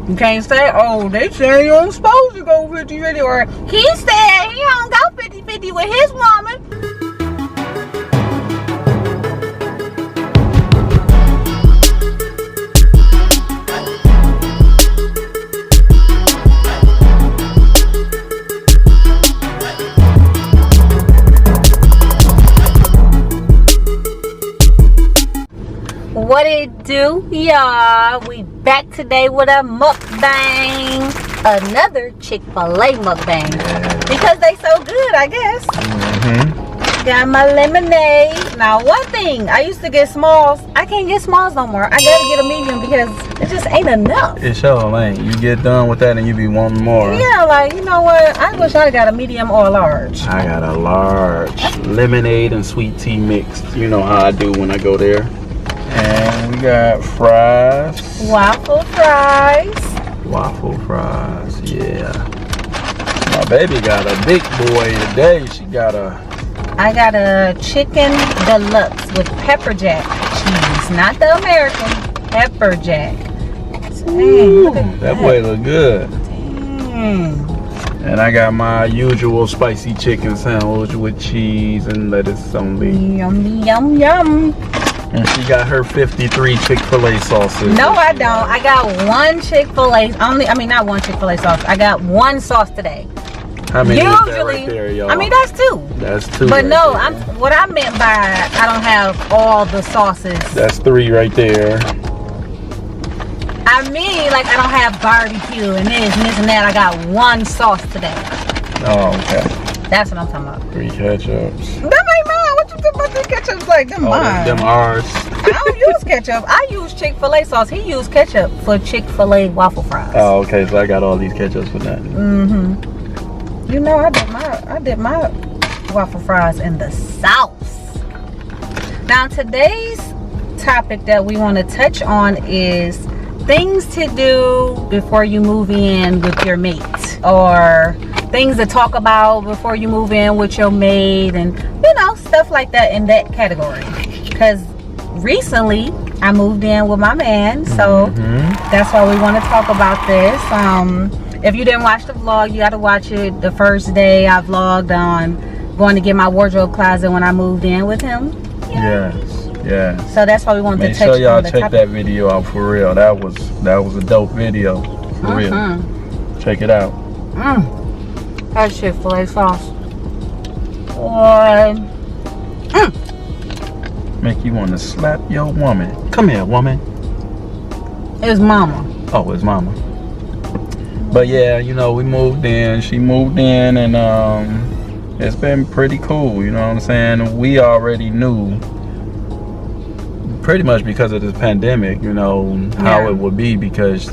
You can't say, oh, they say you're supposed to go 50-50, or he said he don't go 50-50 with his woman. What it do, y'all? We back today with a mukbang. Another Chick-fil-A mukbang. Because they so good, I guess. Got my lemonade. Now, one thing, I used to get smalls. I can't get smalls no more. I gotta get a medium because it just ain't enough. It sure ain't. You get done with that and you be wanting more. Yeah, like, you know what? I wish I got a medium or a large. I got a large lemonade and sweet tea mixed. You know how I do when I go there. And we got fries. Waffle fries. Waffle fries, yeah. My baby got a big boy today. I got a chicken deluxe with pepper jack cheese. Not the American, pepper jack. Ooh, that boy look good. Dang. And I got my usual spicy chicken sandwich with cheese and lettuce only. Yum, yum, yum. And she got her 53 Chick-fil-A sauces. No, I don't. I got one Chick-fil-A. Not one Chick-fil-A sauce. I got one sauce today. How many is that right there, y'all? That's two. That's two. But right no, there. what I meant by I don't have all the sauces. That's three right there. I mean, like, I don't have barbecue and this and that. I got one sauce today. Oh, okay. That's what I'm talking about. 3 ketchups. That ain't mine. What you think about the ketchups? Like, them mine. Them ours. I don't use ketchup. I use Chick-fil-A sauce. He used ketchup for Chick-fil-A waffle fries. Oh, okay. So I got all these ketchups for nothing. You know, I did my waffle fries in the sauce. Now, today's topic that we want to touch on is things to do before you move in with your mate, or things to talk about before you move in with your mate, and you know, stuff like that in that category. Because recently I moved in with my man, so that's why we want to talk about this. If you didn't watch the vlog, you got to watch it. The first day I vlogged on going to get my wardrobe closet when I moved in with him. Yes. So that's why we wanted to touch on Make sure y'all the check topic. that video out for real. That was a dope video for real. Check it out. That's Chick-fil-A sauce. Make you want to slap your woman. Come here, woman. It's mama. Oh, it's mama. But yeah, you know, we moved in. She moved in, and it's been pretty cool. You know what I'm saying? We already knew, pretty much because of this pandemic, you know, how it would be, because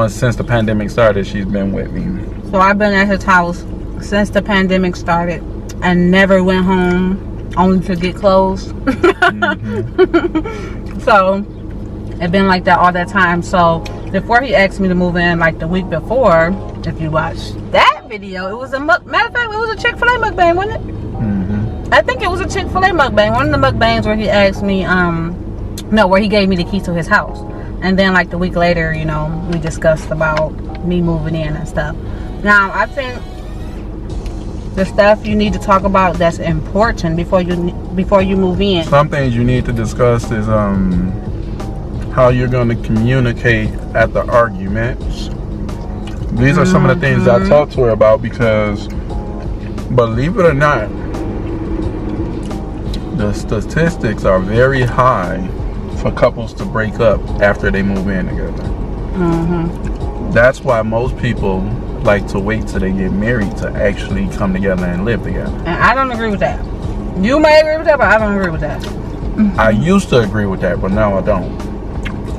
since the pandemic started, she's been with me. So I've been at his house since the pandemic started and never went home, only to get clothes. So it's been like that all that time. So before he asked me to move in, like the week before, if you watched that video, it was matter of fact, it was a Chick-fil-A mukbang, wasn't it? I think it was a Chick-fil-A mukbang. One of the mukbangs where he asked me, where he gave me the keys to his house. And then like the week later, you know, we discussed about me moving in and stuff. Now, I think the stuff you need to talk about that's important before you move in. Some things you need to discuss is how you're going to communicate at the arguments. These are some of the things I talked to her about, because believe it or not, the statistics are very high for couples to break up after they move in together. That's why most people like to wait till they get married to actually come together and live together. And I don't agree with that. You may agree with that, but I don't agree with that. I used to agree with that, but now I don't.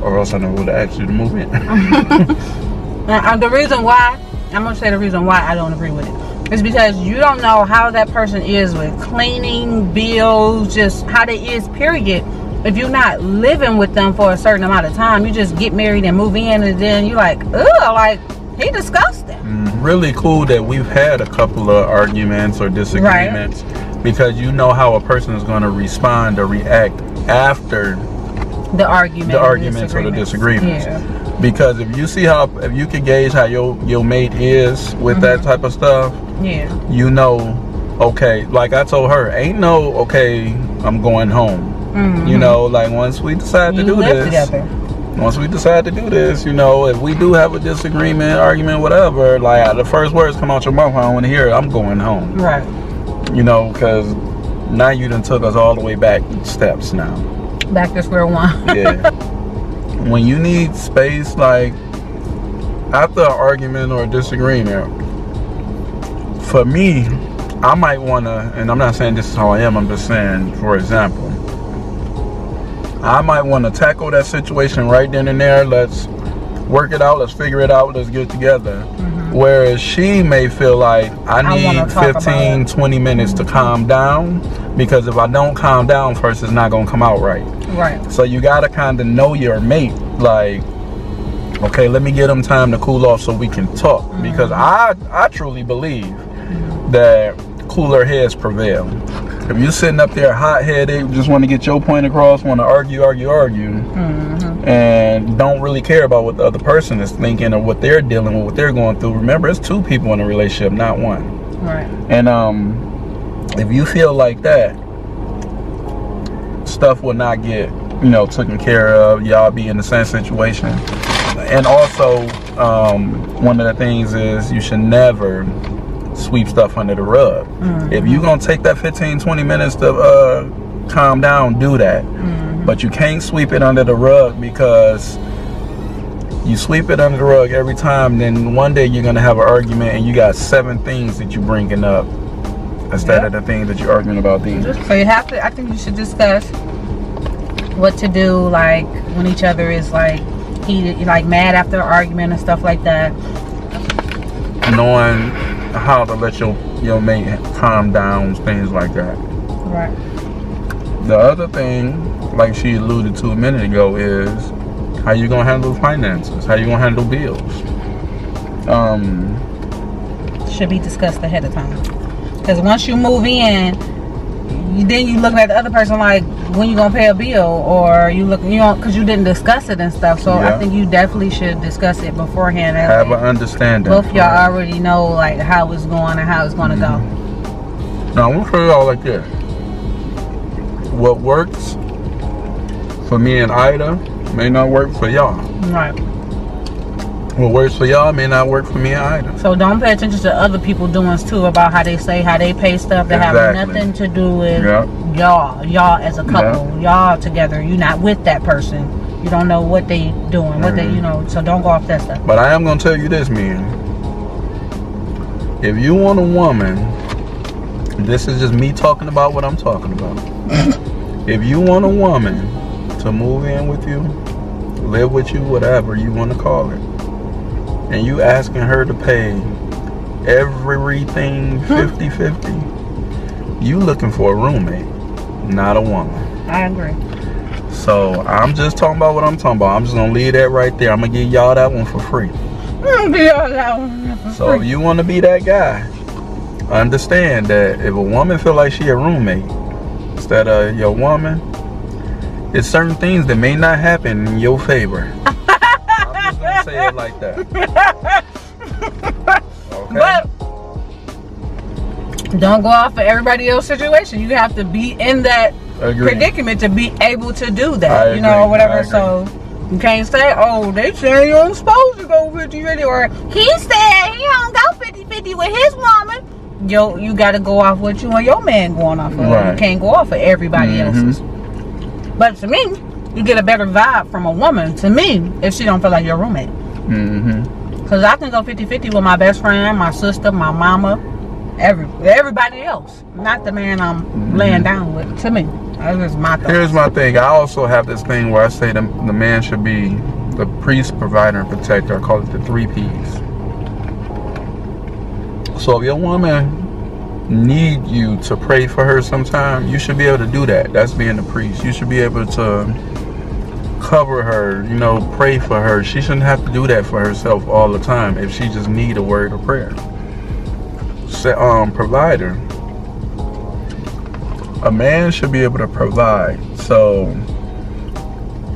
Or else I never would have asked you to move in. The reason why, I'm going to say the reason why I don't agree with it, is because you don't know how that person is with cleaning, bills, just how they is, period. If you're not living with them for a certain amount of time, you just get married and move in, and then you're like, ugh, like, he disgusting. Really cool that we've had a couple of arguments or disagreements, because you know how a person is going to respond or react after the arguments or the disagreements. Because if you can gauge how your mate is with that type of stuff, you know, okay, like I told her, ain't no, okay, I'm going home. You know, like once we decide to do this, you know, if we do have a disagreement, argument, whatever, like the first words come out your mouth, I don't want to hear it, I'm going home. Right. You know, because now you done took us all the way back steps now. Back to square one. Yeah. When you need space, like after an argument or a disagreement, for me, I might want to, and I'm not saying this is how I am, I'm just saying, for example, I might want to tackle that situation right then and there. Let's work it out, let's figure it out, let's get it together. Whereas she may feel like I need 15, 20 minutes to calm down, because if I don't calm down first, it's not going to come out right. Right. So you got to kind of know your mate, like, okay, let me get them time to cool off so we can talk. Because I truly believe that cooler heads prevail. If you're sitting up there hot-headed, just want to get your point across, want to argue, and don't really care about what the other person is thinking or what they're dealing with, what they're going through. Remember, it's two people in a relationship, not one. Right. And if you feel like that, stuff will not get, you know, taken care of. Y'all be in the same situation. And also, one of the things is you should never sweep stuff under the rug. If you're gonna take that 15-20 minutes to calm down, do that. But you can't sweep it under the rug, because you sweep it under the rug every time, then one day you're gonna have an argument and you got 7 things that you're bringing up instead of the things that you're arguing about these. So you have to, I think you should discuss what to do, like when each other is like heated, like mad after an argument and stuff like that. Knowing how to let your mate calm down, things like that. Right. The other thing, like she alluded to a minute ago, is how you gonna handle finances, how you gonna handle bills. Should be discussed ahead of time. Because once you move in, then you looking at the other person like, when you gonna pay a bill, or you look, you know, because you didn't discuss it and stuff. So I think you definitely should discuss it beforehand. Have an understanding. Both y'all already know like how it's going and how it's gonna go. Now I'm gonna show y'all like this. What works for me and Ida may not work for y'all. Right. What works for y'all may not work for me and Ida. So don't pay attention to other people doings too, about how they say, how they pay stuff that have nothing to do with y'all as a couple. Y'all together. You're not with that person. You don't know what they doing, what they, you know, so don't go off that stuff. But I am gonna tell you this, man. If you want a woman, this is just me talking about what I'm talking about. If you want a woman to move in with you, live with you, whatever you want to call it, and you asking her to pay everything 50-50, you looking for a roommate, not a woman. I agree. So I'm just talking about what I'm talking about. I'm just gonna leave that right there. I'm gonna give y'all that one for free. So if you want to be that guy, understand that if a woman feel like she a roommate instead of your woman, it's certain things that may not happen in your favor. I'm just gonna say it like that. Okay. But don't go off of everybody else's situation. You have to be in that predicament to be able to do that. You know, or whatever. So you can't say, oh, they say you don't supposed to go 50-50, or he said he don't go 50-50 with his woman. Yo, you got to go off what you and your man going off of. Right. You can't go off of everybody else's. But to me, you get a better vibe from a woman, to me, if she don't feel like your roommate. Because I can go 50-50 with my best friend, my sister, my mama, everybody else. Not the man I'm laying down with. To me, that's just my thought. Here's my thing. I also have this thing where I say the man should be the priest, provider, and protector. I call it the 3 Ps. So if your woman need you to pray for her sometime, you should be able to do that. That's being the priest. You should be able to cover her, you know, pray for her. She shouldn't have to do that for herself all the time if she just need a word of prayer. Provider. A man should be able to provide. So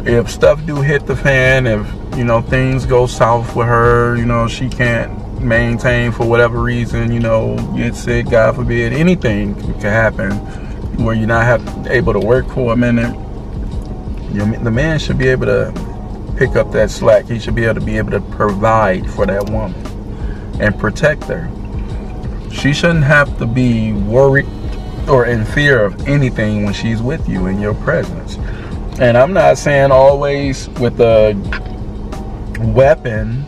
if stuff do hit the fan, if you know, things go south with her, you know, she can't maintain for whatever reason, you know, get sick, God forbid, anything can happen where you're not able to work for a minute. The man should be able to pick up that slack. He should be able to provide for that woman and protect her. She shouldn't have to be worried or in fear of anything when she's with you in your presence. And I'm not saying always with a weapon,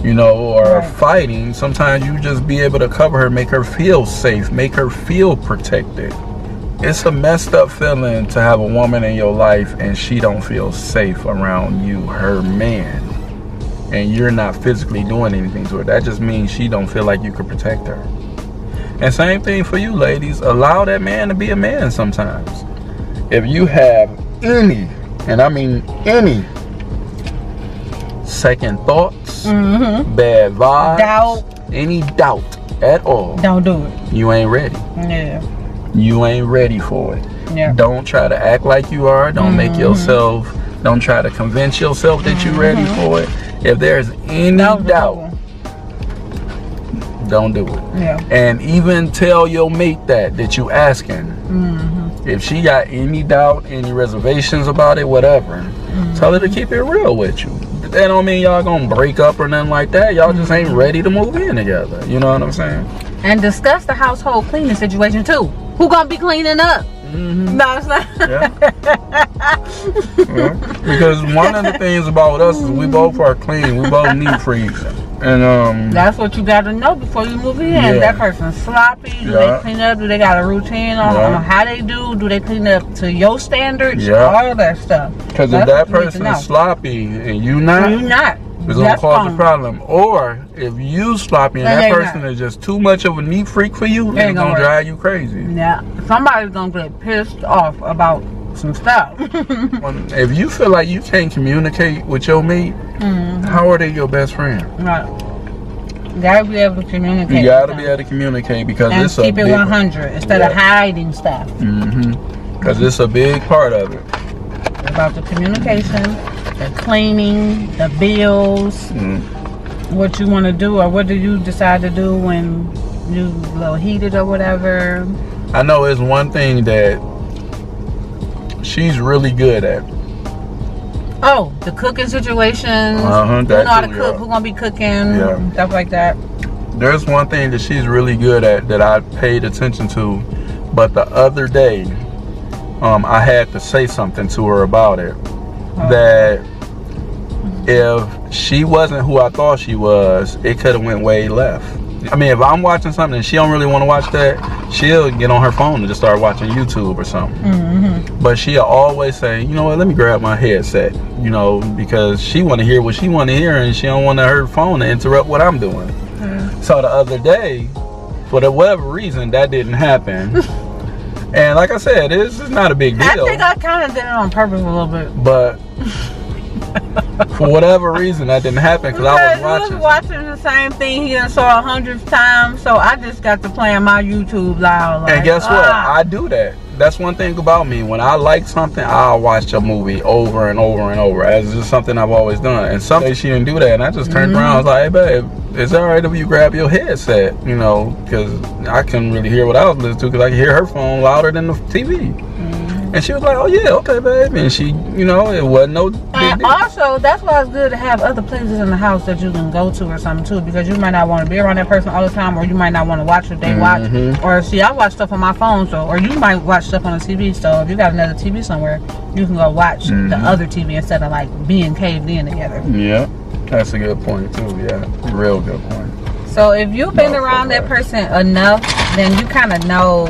you know, or fighting. Sometimes you just be able to cover her, make her feel safe, make her feel protected. It's a messed up feeling to have a woman in your life and she don't feel safe around you, her man, and you're not physically doing anything to her. That just means she don't feel like you can protect her. And same thing for you ladies. Allow that man to be a man sometimes. If you have any, and I mean any, second thoughts, bad vibes, any doubt at all, don't do it. You ain't ready. Yeah. You ain't ready for it. Yeah. Don't try to act like you are. Don't make yourself, don't try to convince yourself that you're ready for it. If there's any doubt, don't do it. Yeah. And even tell your mate that you asking. If she got any doubt, any reservations about it, whatever, tell her to keep it real with you. That don't mean y'all gonna break up or nothing like that. Y'all just ain't ready to move in together. You know what I'm saying? And discuss the household cleaning situation too. Who gonna be cleaning up? No, it's not. Because one of the things about us is we both are clean. We both neat freaks. And that's what you gotta know before you move in. That person's sloppy. Do they clean up? Do they got a routine on how they do? Do they clean up to your standards? All of that stuff. Because if that person is sloppy and you not, it's gonna cause a problem. Or if you sloppy and that person is just too much of a neat freak for you, it's gonna drive you crazy. Yeah, somebody's gonna get pissed off about some stuff. If you feel like you can't communicate with your mate, how are they your best friend? Right. You gotta be able to communicate. You gotta be able to communicate because and it's keep it 100 instead of hiding stuff. Because it's a big part of it. About the communication, the cleaning, the bills, what you want to do, or what do you decide to do when you a little heated or whatever. I know it's one thing that she's really good at. Oh, the cooking situations. Who know how to cook? Who gonna be cooking? Stuff like that. There's one thing that she's really good at that I paid attention to, but the other day, I had to say something to her about it. That if she wasn't who I thought she was, it could have went way left. I mean, if I'm watching something and she don't really want to watch that, she'll get on her phone and just start watching YouTube or something. But she'll always say, you know what, let me grab my headset, you know, because she want to hear what she want to hear and she don't want her phone to interrupt what I'm doing. So the other day, for whatever reason, that didn't happen. And like I said, this is not a big deal. I think I kind of did it on purpose a little bit. But for whatever reason, that didn't happen because I was watching the same thing he done saw 100 times. So I just got to playing my YouTube loud. Like, and guess what? I do that. That's one thing about me. When I like something, I'll watch a movie over and over and over. It's just something I've always done. And some days she didn't do that. And I just turned around. I was like, hey, babe, is it all right if you grab your headset? You know, because I couldn't really hear what I was listening to because I could hear her phone louder than the TV. And she was like, oh yeah, okay, baby. And she, you know, it wasn't no big and deal. Also, that's why it's good to have other places in the house that you can go to or something too, because you might not want to be around that person all the time, or you might not want to watch what they watch. Or see, I watch stuff on my phone, so, or you might watch stuff on the TV, so if you got another TV somewhere, you can go watch the other TV instead of like being caved in together. Yeah, that's a good point too. Yeah, real good point. So if you've been around that person enough, then you kind of know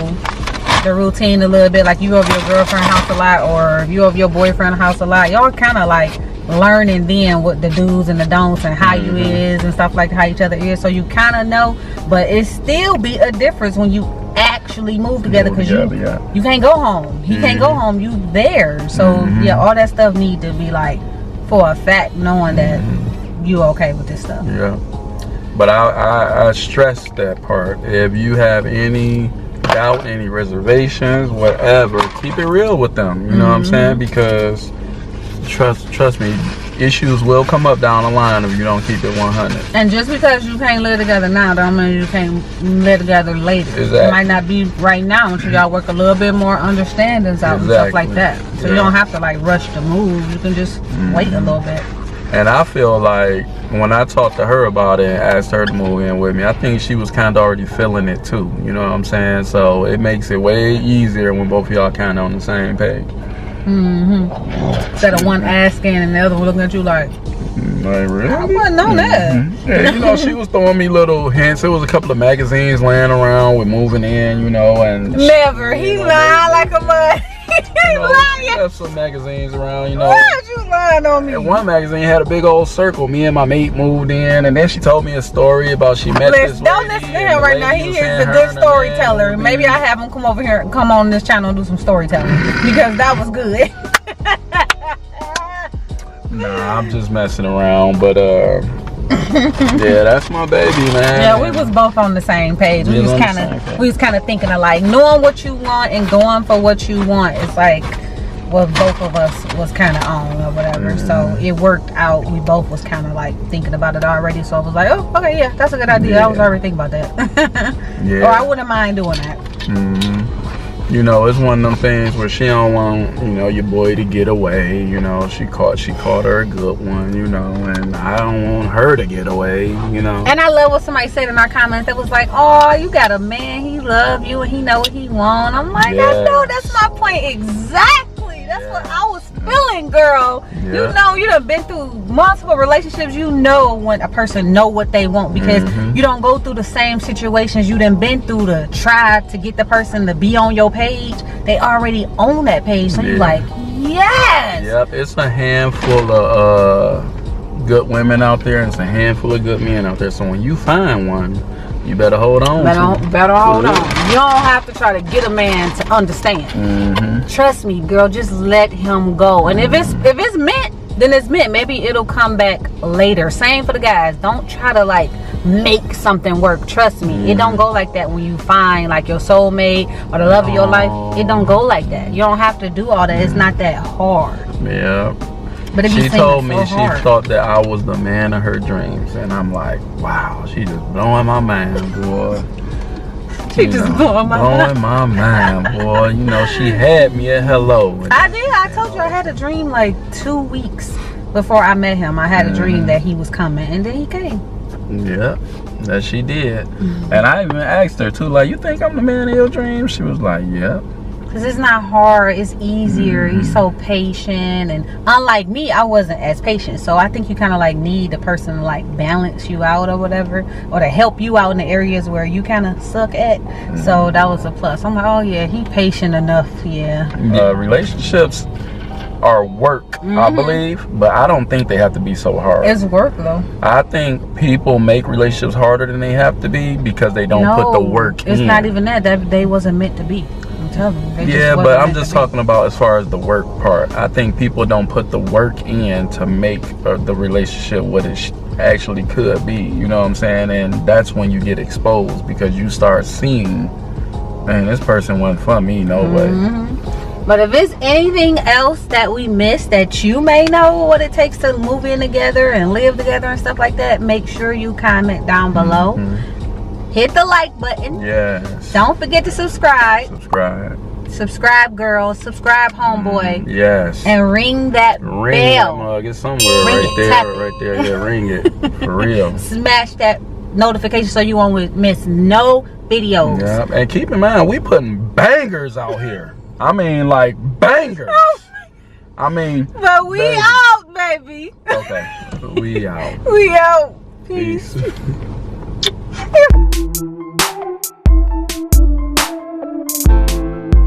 the routine a little bit. Like you over your girlfriend house a lot, or if you over your boyfriend house a lot, y'all kind of like learning then what the do's and the don'ts and how you is and stuff, like how each other is, so you kind of know. But it still be a difference when you actually move together, because you can't go home, he can't go home, you there. So yeah, all that stuff need to be like for a fact, knowing that you okay with this stuff. Yeah, but I stress that part. If you have any doubt, any reservations, whatever, keep it real with them. You know what I'm saying? Because trust me, issues will come up down the line if you don't keep it 100. And just because you can't live together now, don't mean you can't live together later. Exactly. It might not be right now until y'all work a little bit more understandings out and stuff like that. So you don't have to like rush to move. You can just wait a little bit. And I feel like when I talked to her about it and asked her to move in with me, I think she was kind of already feeling it too. You know what I'm saying? So it makes it way easier when both of y'all kind of on the same page. Instead of one asking and the other one looking at you like, really? I wouldn't know that. Yeah, you know, she was throwing me little hints. There was a couple of magazines laying around with moving in, you know, and never. He lied like a mud. He lying. She left some magazines around, you know. Why you lying on me? And one magazine had a big old circle. Me and my mate moved in, and then she told me a story about she met this lady. Don't listen to him right now. He is a good storyteller. Maybe I have him come over here and come on this channel and do some storytelling because that was good. Nah, I'm just messing around, but yeah, that's my baby, man. Yeah, we was both on the same page. We was kind of thinking alike, knowing what you want and going for what you want. It's like what both of us was kind of on or whatever. So it worked out. We both was kind of like thinking about it already. So I was like, oh, okay, yeah, that's a good idea. I was already thinking about that. Or I wouldn't mind doing that. You know, it's one of them things where she don't want, you know, your boy to get away. You know, she caught her a good one, you know, and I don't want her to get away, you know. And I love what somebody said in our comments that was like, oh, you got a man, he love you and he know what he want. I'm like, I know, that's my point exactly. That's what I was feeling, girl. You know, you done been through multiple relationships. You know when a person know what they want because you don't go through the same situations you done been through to try to get the person to be on your page. They already own that page. So you like, yes. Yep, it's a handful of good women out there and it's a handful of good men out there. So when you find one, you better hold on. Better hold on. You don't have to try to get a man to understand. Trust me, girl. Just let him go. And if it's meant, then it's meant. Maybe it'll come back later. Same for the guys. Don't try to like make something work. Trust me, it don't go like that when you find like your soulmate or the love of your life. It don't go like that. You don't have to do all that. It's not that hard. Yeah. But she told me she thought that I was the man of her dreams, and I'm like, wow, she just blowing my mind, boy. She just blowing my mind, boy. You know, she had me at hello. I did. I told you I had a dream like 2 weeks before I met him. I had a dream that he was coming, and then he came. Yeah, that she did. And I even asked her too, like, you think I'm the man of your dreams? She was like, yeah. Because it's not hard, it's easier. He's so patient, and unlike me, I wasn't as patient. So I think you kind of like need the person to like balance you out or whatever, or to help you out in the areas where you kind of suck at. So that was a plus. I'm like, oh yeah, he patient enough. Relationships are work, I believe, but I don't think they have to be so hard. It's work though. I think people make relationships harder than they have to be because they don't put the work in. It's not even that they wasn't meant to be. Yeah, but I'm just talking about as far as the work part. I think people don't put the work in to make the relationship what it actually could be. You know what I'm saying? And that's when you get exposed because you start seeing, man, this person wasn't for me, no way. But if it's anything else that we missed that you may know what it takes to move in together and live together and stuff like that, make sure you comment down below. Hit the like button. Yes. Don't forget to subscribe. Subscribe, girls. Subscribe, homeboy. Yes. And ring that bell. That mug. It's somewhere right there. Yeah, ring it. For real. Smash that notification so you won't miss no videos. Yeah. And keep in mind, we putting bangers out here. I mean, like bangers. I mean. But we out, baby. Okay. We out. We out. Peace.